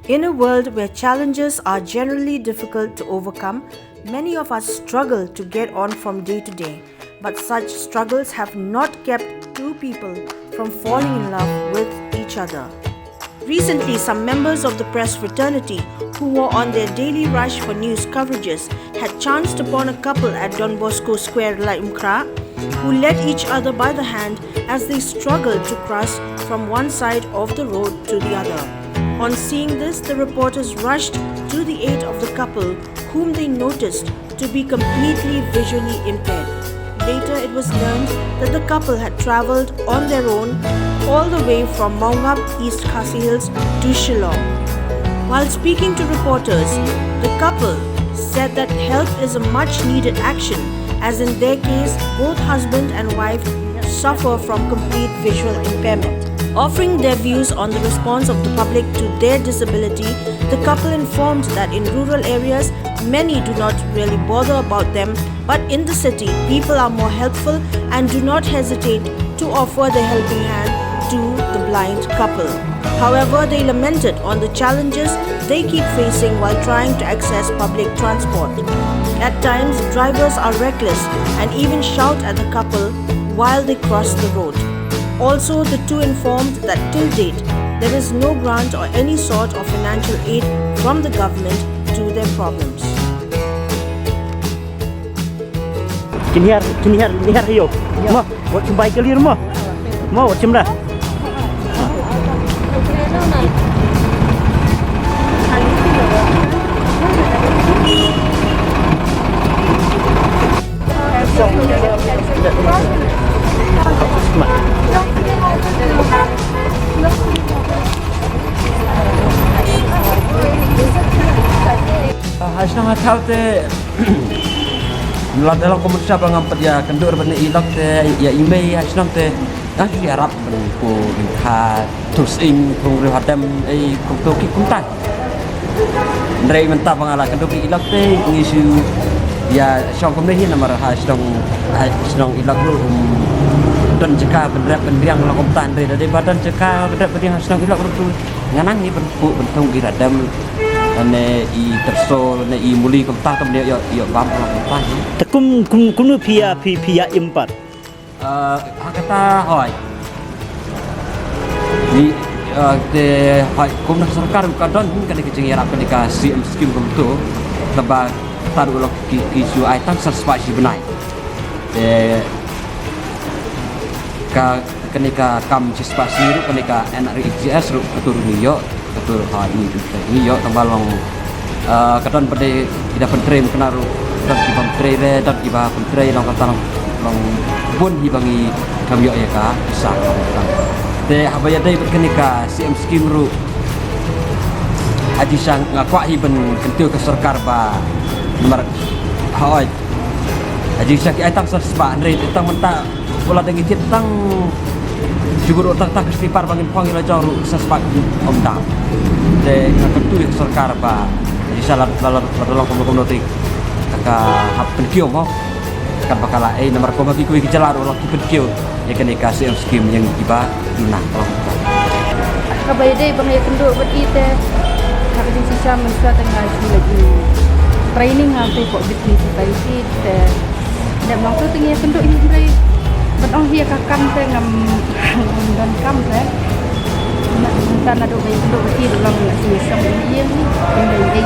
In a world where challenges are generally difficult to overcome, many of us struggle to get on from day to day. But such struggles have not kept two people from falling in love with each other. Recently, some members of the press fraternity who were on their daily rush for news coverages had chanced upon a couple at Don Bosco Square, LAITUMKHRAH, who led each other by the hand as they struggled to cross from one side of the road to the other. On seeing this, the reporters rushed to the aid of the couple, whom they noticed to be completely visually impaired. Later, it was learned that the couple had travelled on their own all the way from MAWNGAP, East KHASI Hills to Shillong. While speaking to reporters, the couple said that help is a much needed action, as in their case, both husband and wife suffer from complete visual impairment. Offering their views on the response of the public to their disability, the couple informed that in rural areas, many do not really bother about them, but in the city, people are more helpful and do not hesitate to offer the helping hand to the blind couple. However, they lamented on the challenges they keep facing while trying to access public transport. At times, drivers are reckless and even shout at the couple while they cross the road. Also, the two informed that till date, there is no grant or any sort of financial aid from the government to their problems. Kinihar hiyo. Ma, wat cubai kelir ma. Ma, wat cemdah. Hasnang tahu te dalam komunitas pengampat ya kendur benda ilok te ya email hasnang te di Arab menku bintah terus ing kong rehadam kutoki kuntai dari mentah pengala kendur ilok te ngisu ya syong komunitas nama hasnang ilok lu dan jika bendera lakukan dari badan jika bendera hasnang ilok lu nganang ni bentuk iradam ane I tersol ane I muli kentah kemudian yo bam kentah Tekum kunu pia impar kata hoi di de hoi kumna sarkar kadon kan kecing yarap kenika CM skim kumtu leba taru lok isu aitan serspasi benai de ka kenika kam spasi ru kenika NRIGS ru betul yo betul ini yo tambalong kadon pada tidak pentrem kenaru dan di pentre dan di bawah pentre long kata long pun hibangi kami yo ya ka bisa de habaya dai kenika CM skim ru aji sang ngakwa hiban kentiu ke serkar ba nomor hoi aji saki ai tang serspa andre tang menta bola dengi tang juga otak tak istipar bangin panggil aja ru sesepak om dam de kentu serkar ba jadi salah dalam komunikasi kakak hap penkiu mo kan bakal nomor komaki kui kejalar ulah penkiu ya kenika CM skim yang tiba dina kabay day bangay kendu berite habis sisa mensua tengah lagi training nanti kok bisnis society dan waktu tengah kendu ini mulai Betul dia kakam saya dan kam saya. Nak ada bayi dulu berarti dalam nasi sama dia ni yang dari